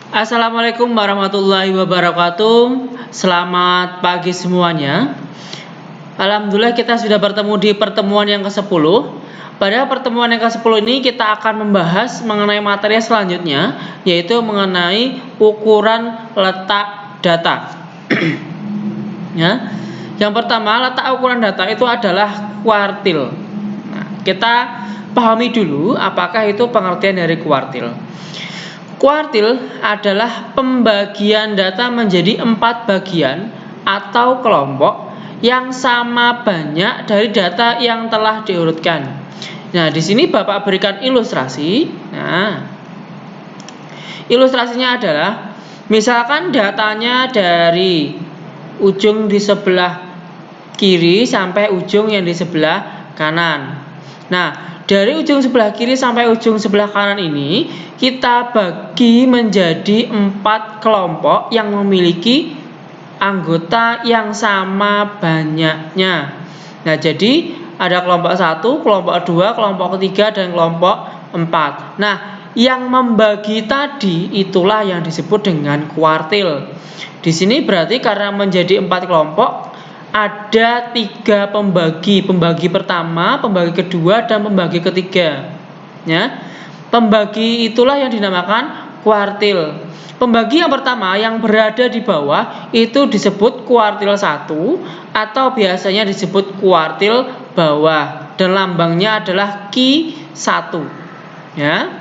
Assalamualaikum warahmatullahi wabarakatuh. Selamat pagi semuanya. Alhamdulillah kita sudah bertemu di pertemuan yang ke-10. Pada pertemuan yang ke-10 ini kita akan membahas mengenai materi selanjutnya, yaitu mengenai ukuran letak data. Ya. Yang pertama, letak ukuran data itu adalah kuartil. Nah, kita pahami dulu apakah itu pengertian dari kuartil. Kuartil adalah pembagian data menjadi 4 bagian atau kelompok yang sama banyak dari data yang telah diurutkan. Nah, di sini Bapak berikan ilustrasi. Nah, ilustrasinya adalah misalkan datanya dari ujung di sebelah kiri sampai ujung yang di sebelah kanan. Nah, dari ujung sebelah kiri sampai ujung sebelah kanan ini kita bagi menjadi 4 kelompok yang memiliki anggota yang sama banyaknya. Nah, jadi ada kelompok 1, kelompok 2, kelompok ketiga, dan kelompok 4. Nah, yang membagi tadi itulah yang disebut dengan kuartil. Di sini berarti karena menjadi 4 kelompok ada 3 pembagi pertama, pembagi kedua, dan pembagi ketiga. Ya, pembagi itulah yang dinamakan kuartil. Pembagi yang pertama yang berada di bawah itu disebut kuartil 1 atau biasanya disebut kuartil bawah dan lambangnya adalah Q1. Ya.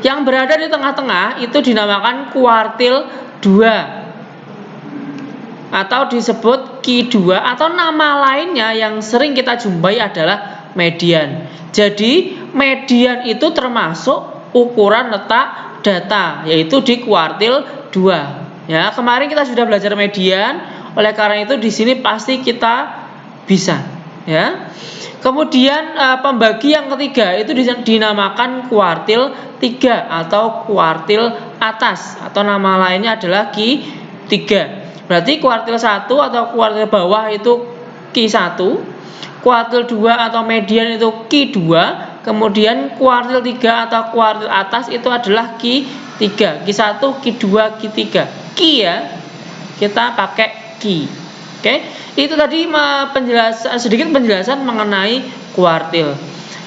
Yang berada di tengah-tengah itu dinamakan kuartil 2 atau disebut Q2 atau nama lainnya yang sering kita jumpai adalah median. Jadi median itu termasuk ukuran letak data yaitu di kuartil 2. Ya, kemarin kita sudah belajar median, oleh karena itu di sini pasti kita bisa, ya. Kemudian pembagi yang ketiga itu dinamakan kuartil 3 atau kuartil atas atau nama lainnya adalah Q3. Berarti kuartil 1 atau kuartil bawah itu Q1, kuartil 2 atau median itu Q2, kemudian kuartil 3 atau kuartil atas itu adalah Q3. Q1, Q2, Q3. Q ya, kita pakai Q. Oke, itu tadi sedikit penjelasan mengenai kuartil.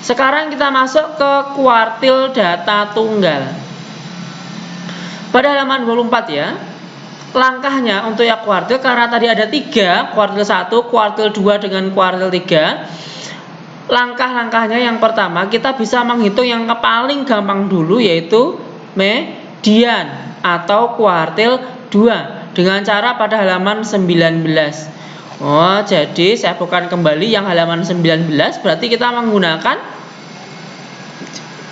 Sekarang kita masuk ke kuartil data tunggal. Pada halaman 24 ya. Langkahnya untuk yang kuartil karena tadi ada 3, kuartil 1, kuartil 2 dengan kuartil 3. Langkah-langkahnya yang pertama kita bisa menghitung yang paling gampang dulu yaitu median atau kuartil 2 dengan cara pada halaman 19. Oh, jadi saya bukan kembali yang halaman 19, berarti kita menggunakan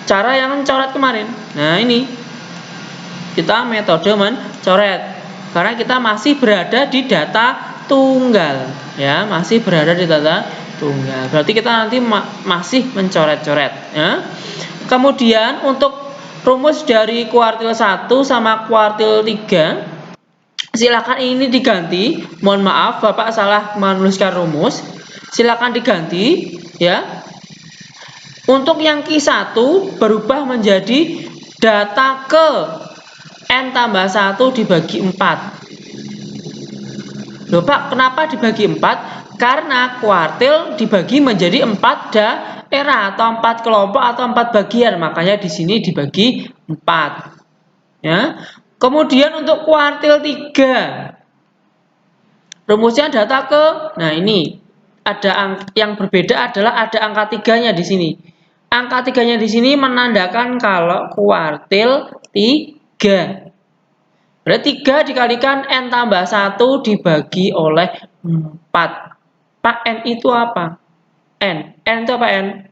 cara yang mencoret kemarin. Nah, ini kita metode mencoret. Karena kita masih berada di data tunggal, ya, masih berada di data tunggal. Berarti kita nanti masih mencoret-coret, ya. Kemudian untuk rumus dari kuartil 1 sama kuartil 3, silakan ini diganti. Mohon maaf, Bapak salah menuliskan rumus. Silakan diganti, ya. Untuk yang Q1 berubah menjadi data ke N tambah 1 dibagi 4. Loh Pak, kenapa dibagi 4? Karena kuartil dibagi menjadi 4 daerah atau 4 kelompok atau 4 bagian. Makanya di sini dibagi 4. Ya. Kemudian untuk kuartil 3. Rumusnya data ke, nah ini ada yang berbeda adalah ada angka 3-nya di sini. Angka 3-nya di sini menandakan kalau kuartil 3. Berarti 3 dikalikan N tambah 1 dibagi oleh 4. Pak, N itu apa? N itu apa N?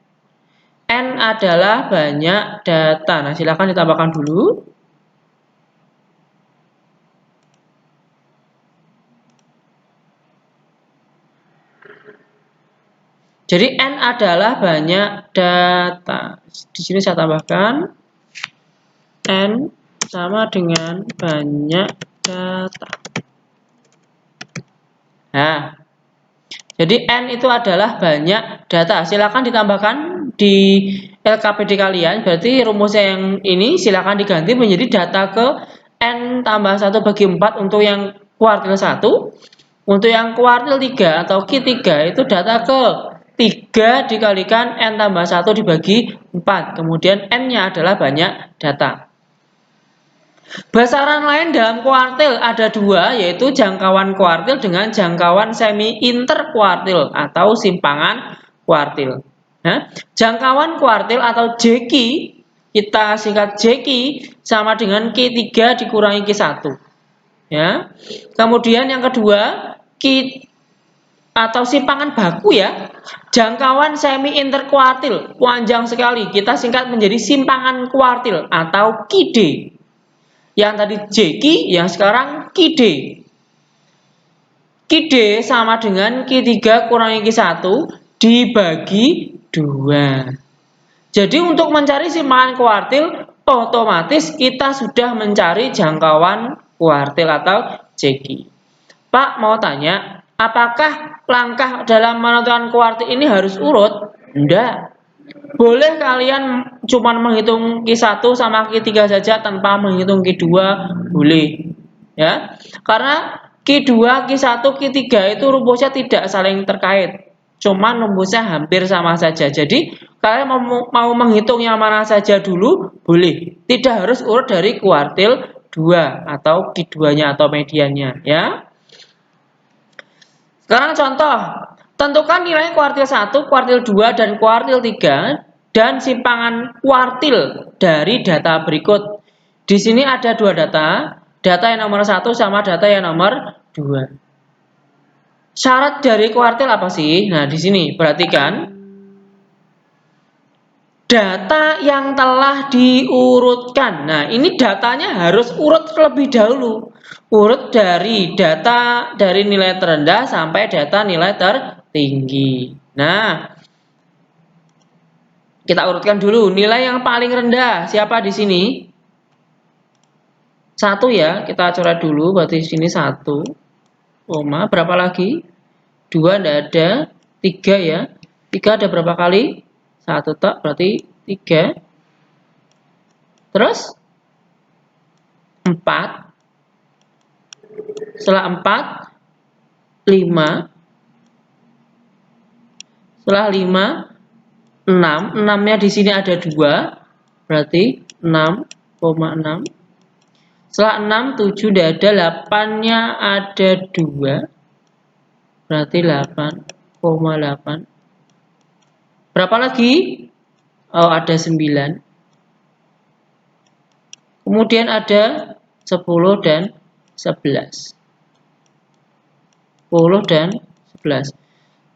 N adalah banyak data. Nah, silakan ditambahkan dulu. Jadi N adalah banyak data. Di sini saya tambahkan N sama dengan banyak data. Nah, jadi N itu adalah banyak data. Silakan ditambahkan di LKPD kalian, berarti rumusnya yang ini silakan diganti menjadi data ke N tambah 1 bagi 4 untuk yang kuartil 1. Untuk yang kuartil 3 atau Q3 itu data ke 3 dikalikan N tambah 1 dibagi 4. Kemudian N-nya adalah banyak data. Besaran lain dalam kuartil ada dua, yaitu jangkauan kuartil dengan jangkauan semi interkuartil atau simpangan kuartil. Nah, jangkauan kuartil atau JQ, kita singkat JQ, sama dengan Q3 dikurangi Q1. Ya. Kemudian yang kedua, Q atau simpangan baku ya, jangkauan semi interkuartil, panjang sekali, kita singkat menjadi simpangan kuartil atau QD. Yang tadi JQ, yang sekarang QD. QD sama dengan Q3 kurangi Q1 dibagi 2. Jadi untuk mencari simpangan kuartil, otomatis kita sudah mencari jangkauan kuartil atau JQ. Pak mau tanya, apakah langkah dalam menentukan kuartil ini harus urut? Enggak. Boleh kalian cuma menghitung Q1 sama Q3 saja tanpa menghitung Q2, boleh. Ya. Karena Q2, Q1, Q3 itu rumusnya tidak saling terkait. Cuma rumusnya hampir sama saja. Jadi, kalian mau menghitung yang mana saja dulu, boleh. Tidak harus urut dari kuartil 2 atau Q2-nya atau mediannya, ya. Sekarang contoh, tentukan nilai kuartil 1, kuartil 2, dan kuartil 3 dan simpangan kuartil dari data berikut. Di sini ada dua data yang nomor 1 sama data yang nomor 2. Syarat dari kuartil apa sih? Nah, di sini perhatikan. Data yang telah diurutkan. Nah, ini datanya harus urut terlebih dahulu. Urut dari data dari nilai terendah sampai data nilai tertinggi. Nah, kita urutkan dulu nilai yang paling rendah. Siapa di sini? 1 ya, kita coret dulu. Berarti di sini 1, berapa lagi? 2 enggak ada, 3 ya. 3 ada berapa kali? 1 tak, berarti 3. Terus 4. Setelah 4, 5. Setelah 5, 6. 6-nya di sini ada 2. Berarti 6,6. Setelah 6, 7 tidak ada. 8-nya ada 2. Berarti 8,8. Berapa lagi? Oh, ada 9. Kemudian ada 10 dan 11. 10 dan 11.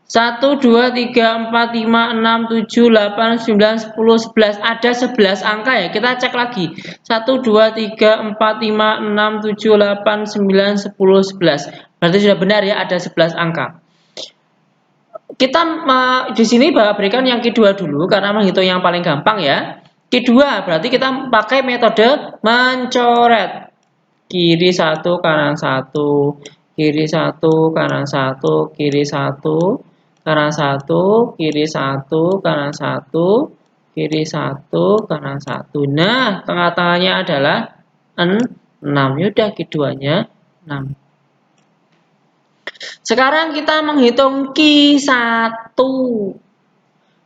1, 2, 3, 4, 5, 6, 7, 8, 9, 10, 11. Ada 11 angka ya. Kita cek lagi. 1, 2, 3, 4, 5, 6, 7, 8, 9, 10, 11. Berarti sudah benar ya, ada 11 angka. Kita di sini berikan yang Q2 dulu karena menghitung yang paling gampang ya. Q2 berarti kita pakai metode mencoret. Kiri 1, kanan 1, kiri 1, kanan 1, kiri 1, kanan 1, kiri 1, kanan 1, kiri 1, kanan 1. Nah, tengah-tengahnya adalah 6. Yaudah, Q2-nya 6. Sekarang kita menghitung Q1.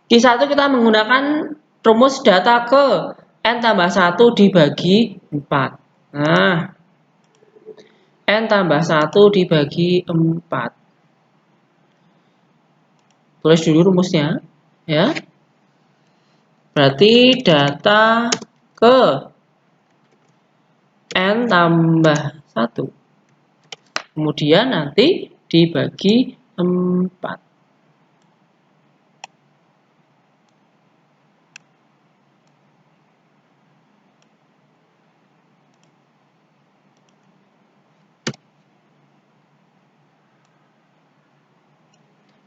Q1 kita menggunakan rumus data ke N tambah 1 dibagi 4. Nah, N tambah 1 dibagi 4. Tulis dulu rumusnya, ya. Berarti data ke N tambah 1. Kemudian nanti dibagi 4.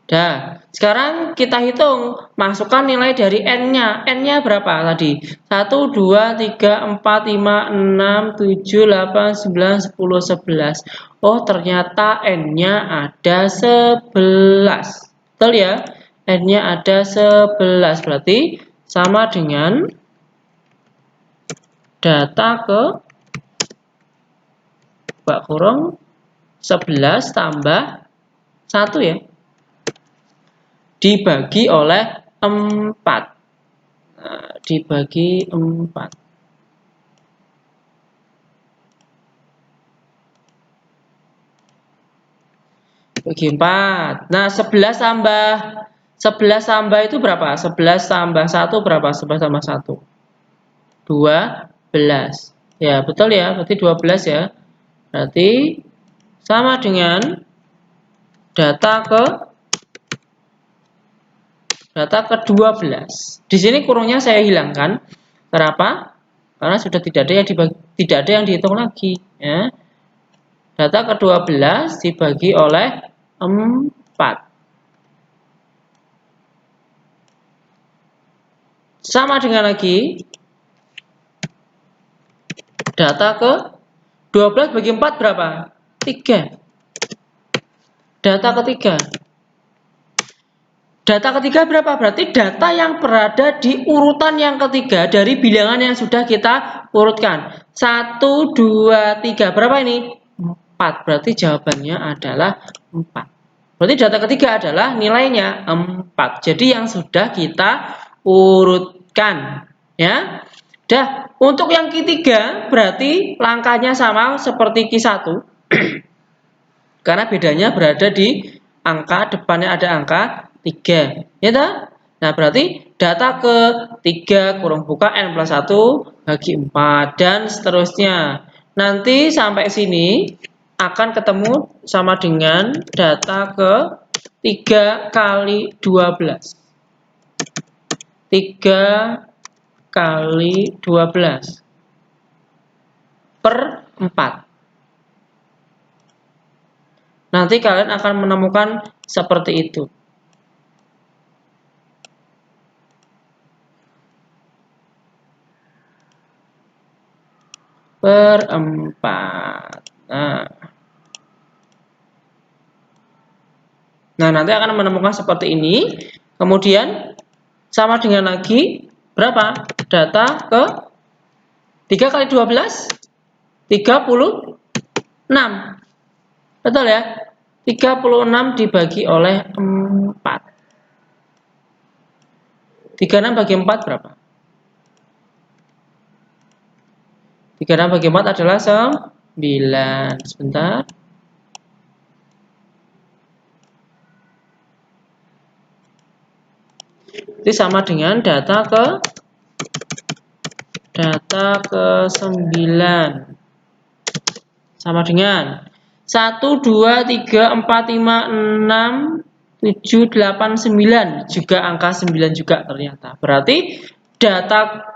Nah, sekarang kita hitung, masukkan nilai dari N-nya. N-nya berapa tadi? 1, 2, 3, 4, 5, 6, 7, 8, 9, 10, 11. Oh, ternyata N-nya ada 11. Betul ya? N-nya ada 11. Berarti sama dengan data ke buka kurung 11 tambah 1 ya, dibagi oleh 4. Nah, dibagi 4. Bagi 4. Nah, 11 tambah itu berapa? 11 tambah 1 berapa? 11 tambah 1. 12. Ya, betul ya. Berarti 12 ya. Berarti sama dengan data ke 12. Di sini kurungnya saya hilangkan. Kenapa? Karena sudah tidak ada yang dihitung lagi, ya. Data ke 12 dibagi oleh 4. Sama dengan lagi data ke 12 bagi 4 berapa? 3. Data ketiga. Data ketiga berapa? Berarti data yang berada di urutan yang ketiga dari bilangan yang sudah kita urutkan. 1, 2, 3. Berapa ini? 4. Berarti jawabannya adalah 4. Berarti data ketiga adalah nilainya 4. Jadi yang sudah kita urutkan. Ya. Dah, untuk yang ketiga berarti langkahnya sama seperti Q1. Karena bedanya berada di angka, depannya ada angka 3. Ya toh? Nah, berarti data ke 3 kurung buka N plus 1 bagi 4 dan seterusnya. Nanti sampai sini akan ketemu sama dengan data ke 3 kali 12. 3 kali 12 per 4. Nanti kalian akan menemukan seperti itu. Per 4. Nah, nanti akan menemukan seperti ini. Kemudian sama dengan lagi berapa? Data ke 3 kali 12 36. Betul ya? 36 dibagi oleh 4. 36 bagi 4 berapa? 36 bagi 4 adalah 9. Sebentar. Itu sama dengan data ke 9. Sama dengan 1, 2, 3, 4, 5, 6, 7, 8, 9. Juga angka 9 juga ternyata. Berarti data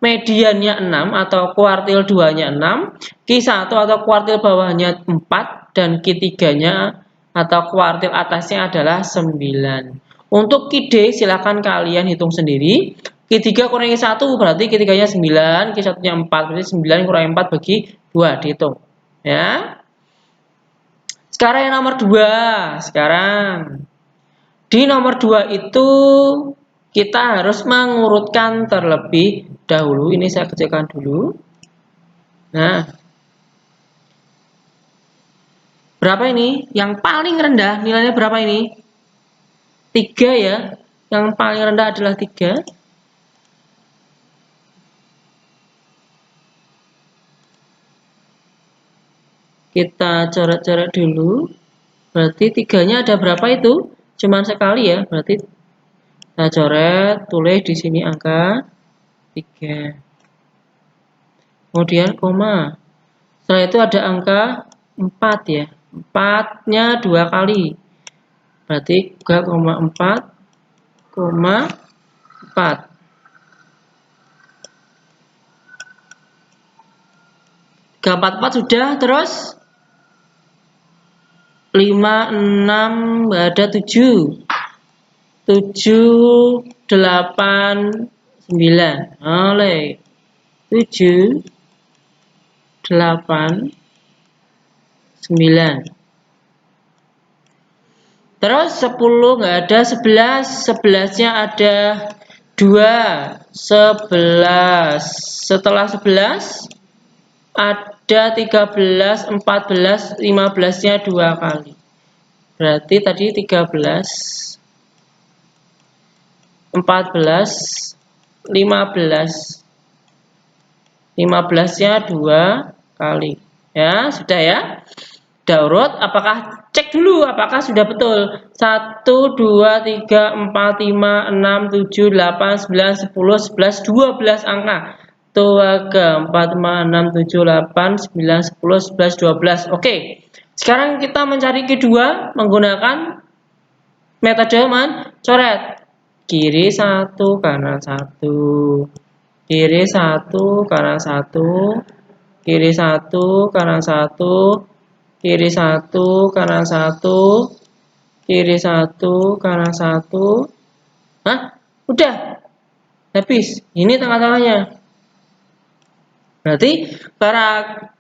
mediannya 6 atau kuartil 2-nya 6, Q1 atau kuartil bawahnya 4, dan Q3-nya atau kuartil atasnya adalah 9. Untuk Q-D silakan kalian hitung sendiri. Q3 kurangi 1 berarti Q3-nya 9, Q1-nya 4, berarti 9 kurangi 4 bagi 2 dihitung. Ya. Sekarang yang nomor 2. Sekarang di nomor 2 itu kita harus mengurutkan terlebih dahulu. Ini saya kecilkan dulu. Nah, berapa ini? Yang paling rendah nilainya berapa ini? 3 ya. Yang paling rendah adalah 3. Kita coret-coret dulu. Berarti 3-nya ada berapa itu? Cuman sekali ya. Berarti kita coret, tulis di sini angka 3. Kemudian koma. Setelah itu ada angka 4 ya. 4-nya 2 kali. Berarti 3,4, 4. 344 sudah, terus 5, 6, ada 7. 7, 8, 9. Oleh 7, 8, 9. Terus 10 nggak ada, 11. 11-nya ada 11. Setelah 11 ada 13, 14, 15-nya 2 kali. Berarti tadi 13, 14, 15. 15-nya 2 kali. Ya, sudah ya. Sudah urut, apakah cek dulu apakah sudah betul? 1 2 3 4 5 6 7 8 9 10 11 12 angka. 2 3 4 5 6 7 8 9 10 11 12. Oke. Sekarang kita mencari kedua menggunakan metode coret. Kiri 1, kanan 1. Kiri 1, kanan 1. Kiri 1, kanan 1. Kiri 1, kanan 1. Kiri 1, kanan 1. Hah? Udah. Habis. Ini tengah-tengahnya. Berarti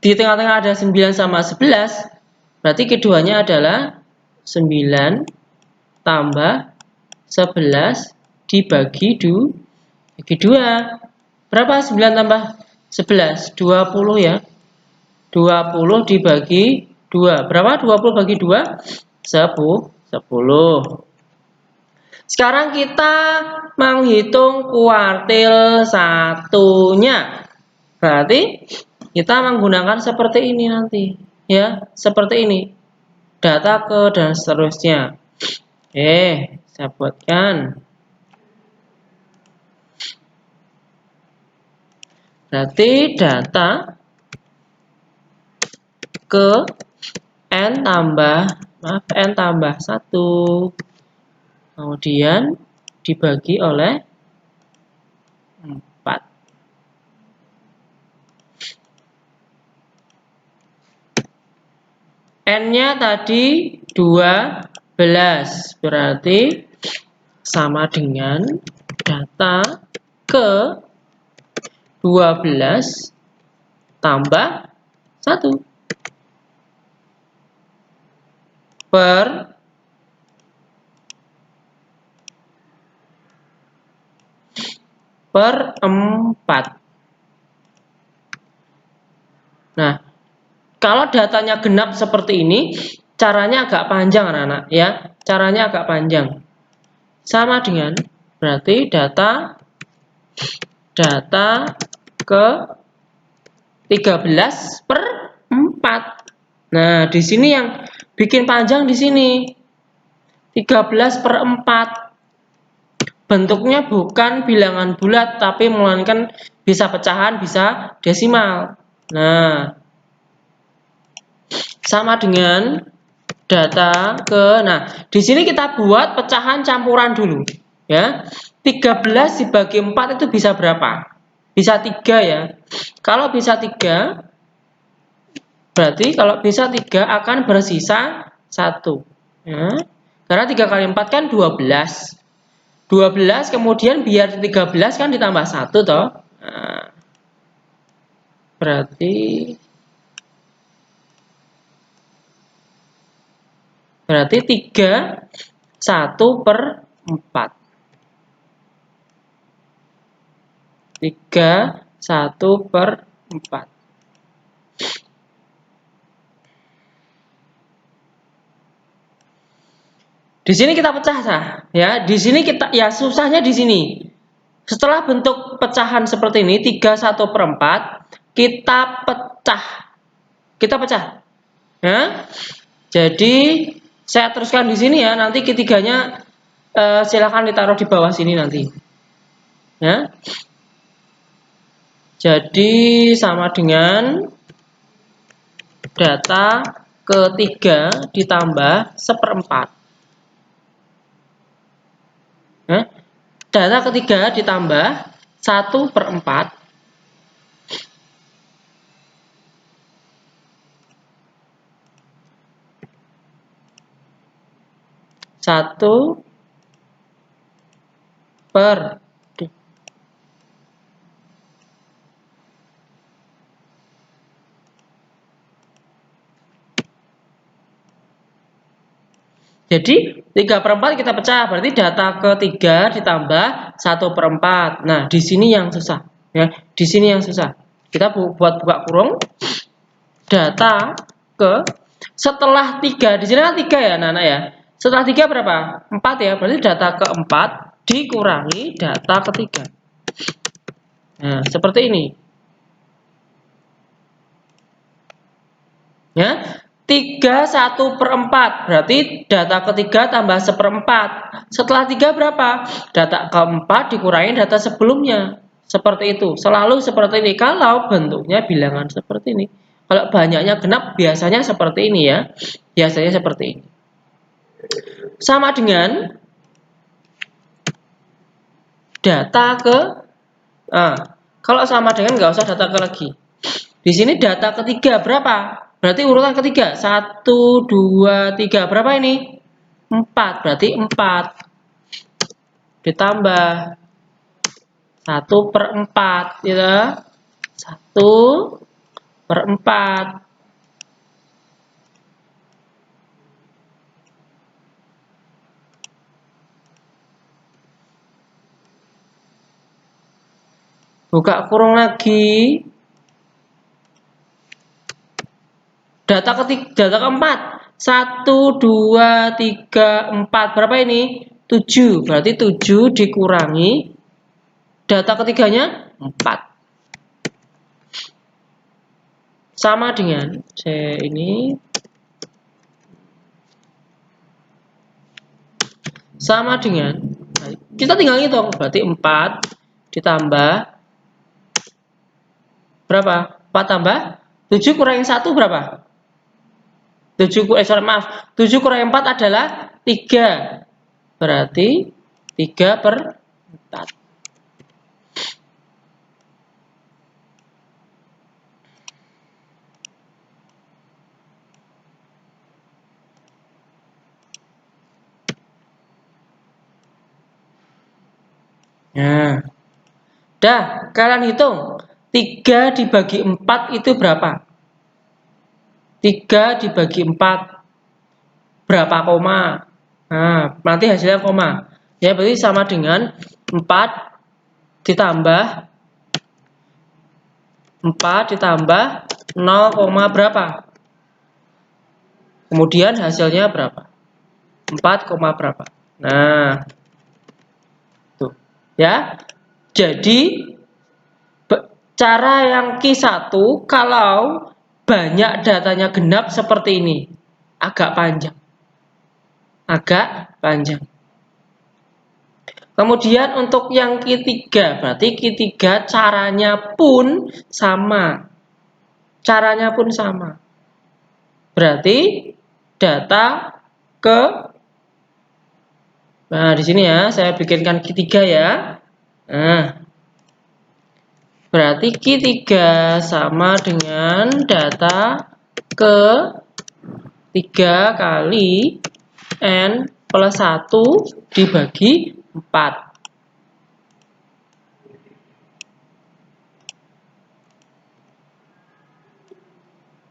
di tengah-tengah ada 9 sama 11. Berarti keduanya adalah 9 tambah 11 dibagi 2. Berapa 9 tambah 11? 20 ya. 20 dibagi 2. Berapa 20 bagi 2? 10. Sekarang kita menghitung kuartil satunya. Berarti kita menggunakan seperti ini nanti. Ya, seperti ini. Data ke dan seterusnya. Saya buatkan. Berarti data ke N tambah 1. Kemudian dibagi oleh 4. N-nya tadi 12. Berarti sama dengan data ke 12 tambah 1 per 4. Nah, kalau datanya genap seperti ini, caranya agak panjang anak-anak ya. Caranya agak panjang. Sama dengan berarti data ke 13 per 4. Nah, di sini yang bikin panjang di sini. 13 per 4. Bentuknya bukan bilangan bulat, tapi melainkan bisa pecahan, bisa desimal. Nah, sama dengan data ke, di sini kita buat pecahan campuran dulu. Ya, 13 dibagi 4 itu bisa berapa? Bisa 3 ya. Kalau bisa 3, berarti kalau bisa 3 akan bersisa 1. Ya. Karena 3 kali 4 kan 12. 12 kemudian biar 13 kan ditambah 1 toh. Nah, berarti 3 1 per 4. 3 1 per 4. Di sini kita pecah ya. Di sini kita ya susahnya di sini. Setelah bentuk pecahan seperti ini 3 1 per 4, kita pecah. Ya. Jadi saya teruskan di sini ya. Nanti ketiganya silakan ditaruh di bawah sini nanti. Ya. Jadi sama dengan data ketiga ditambah 1/4. Data ketiga ditambah 1/4. 1 per. Jadi 3/4 kita pecah, berarti data ketiga ditambah 1/4. Nah, di sini yang susah. Ya, di sini yang susah. Kita buat buka kurung. Data ke setelah 3. Di sini kan 3 ya, anak-anak ya. Setelah 3 berapa? 4 ya. Berarti data ke-4 dikurangi data ke-3. Nah, seperti ini. Ya, 3 1/4 berarti data ketiga tambah 1/4. Setelah 3 berapa? Data keempat dikurangi data sebelumnya. Seperti itu. Selalu seperti ini. Kalau bentuknya bilangan seperti ini. Kalau banyaknya genap biasanya seperti ini ya. Biasanya seperti ini. Sama dengan data ke kalau sama dengan nggak usah data ke lagi. Di sini data ketiga berapa? Berarti urutan ketiga 1, 2, 3 berapa ini? 4. Berarti 4 ditambah 1/4 ya. 1/4. Buka kurung lagi. Data keempat 1, 2, 3, 4 berapa ini? 7. Berarti 7 dikurangi data ketiganya 4. Sama dengan ini sama dengan kita tinggal hitung. Berarti 4 ditambah berapa? 4 tambah 7 kurangi 1 berapa? 7 kurangi 4 adalah 3. Berarti 3/4. Nah, dah, kalian hitung 3 dibagi 4 itu berapa? 3 dibagi 4 berapa koma? Nah, nanti hasilnya koma. Ya, berarti sama dengan 4 ditambah 0, berapa? Kemudian hasilnya berapa? 4, berapa? Nah, tuh. Ya. Jadi cara yang Q1 kalau banyak datanya genap seperti ini. Agak panjang. Kemudian untuk yang Q3, berarti Q3 caranya pun sama. Berarti data ke nah di sini ya, saya bikinkan Q3 ya. Nah, berarti Q3 sama dengan data ke 3 kali N plus 1 dibagi 4.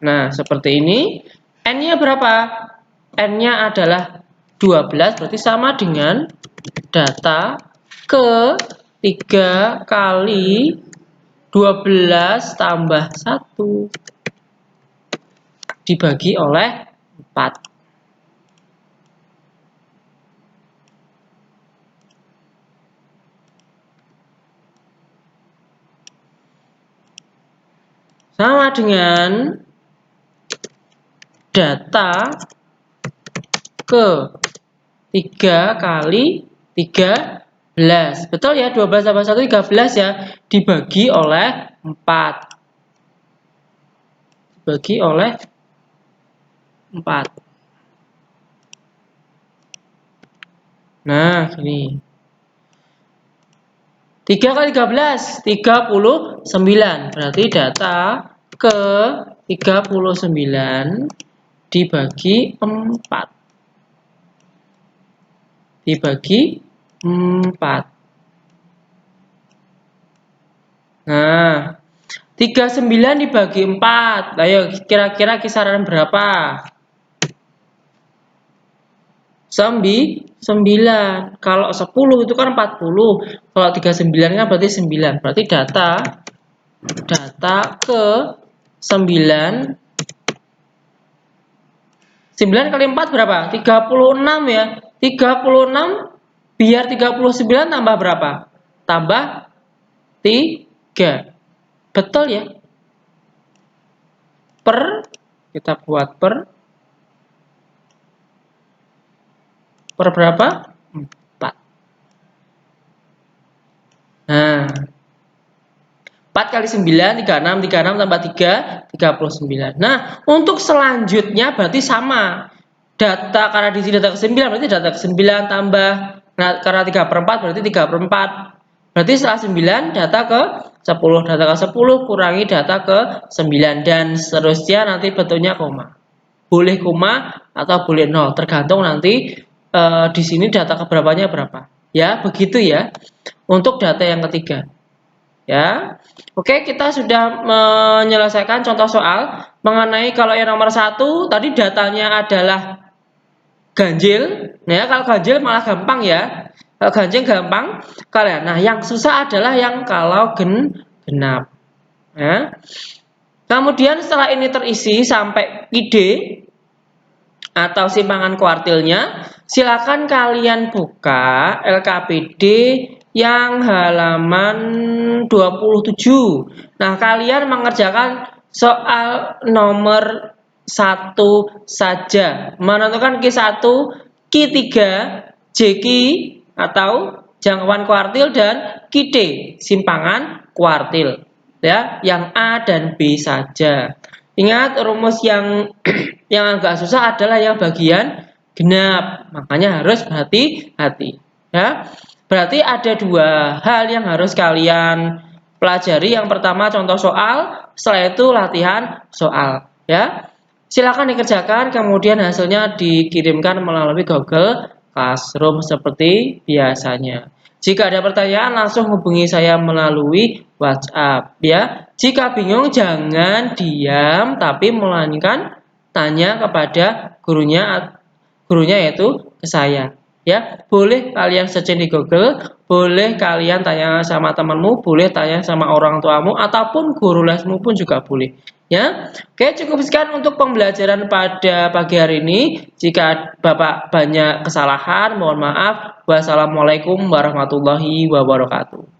Nah, seperti ini. N-nya berapa? N-nya adalah 12, berarti sama dengan data ke 3 kali 12 tambah 1 dibagi oleh 4. Sama dengan data ke 3 kali 13. Betul ya, 12 tambah 1 13 ya. Dibagi oleh 4. Dibagi oleh 4. Nah, gini. 3 kali 13, 39. Berarti data ke 39 dibagi 4. Dibagi 4. Nah, 39 dibagi 4. Ayo, kira-kira kisaran berapa? 1 9. Kalau 10 itu kan 40. Kalau 39 kan berarti 9. Berarti data ke 9. 9 kali 4 berapa? 36 ya. 36 biar 39 tambah berapa? Tambah 3. Betul ya? Kita buat per berapa? 4. Nah, 4 kali 9, 36, 36 tambah 3, 39. Nah, untuk selanjutnya berarti sama. Data, karena di sini data ke 9, berarti data ke 9 tambah, nah, karena 3/4 berarti 3/4. Berarti setelah 9, data ke 10. Data ke 10 kurangi data ke 9. Dan seterusnya nanti bentuknya koma. Boleh koma atau boleh 0. Tergantung nanti di sini data keberapanya berapa. Ya, begitu ya. Untuk data yang ketiga. Ya, oke, kita sudah menyelesaikan contoh soal mengenai kalau yang nomor 1 tadi datanya adalah ganjil. Nah, ya, kalau ganjil malah gampang ya. Kalau ganjil gampang kalian. Nah, yang susah adalah yang kalau genap. Ya. Kemudian setelah ini terisi sampai ide atau simpangan kuartilnya, silakan kalian buka LKPD yang halaman 27. Nah, kalian mengerjakan soal nomor 1 saja. Menentukan Q1, Q3, JQ atau jangkauan kuartil dan QD, simpangan kuartil. Ya, yang A dan B saja. Ingat rumus yang agak susah adalah yang bagian genap. Makanya harus hati-hati. Ya. Berarti ada 2 hal yang harus kalian pelajari. Yang pertama contoh soal, setelah itu latihan soal. Ya. Silakan dikerjakan, kemudian hasilnya dikirimkan melalui Google Classroom seperti biasanya. Jika ada pertanyaan langsung hubungi saya melalui WhatsApp ya. Jika bingung jangan diam tapi melainkan tanya kepada gurunya yaitu ke saya ya. Boleh kalian searching di Google, boleh kalian tanya sama temanmu, boleh tanya sama orang tuamu ataupun guru lesmu pun juga boleh ya. Oke, cukup sekian untuk pembelajaran pada pagi hari ini. Jika Bapak banyak kesalahan mohon maaf. Wassalamualaikum warahmatullahi wabarakatuh.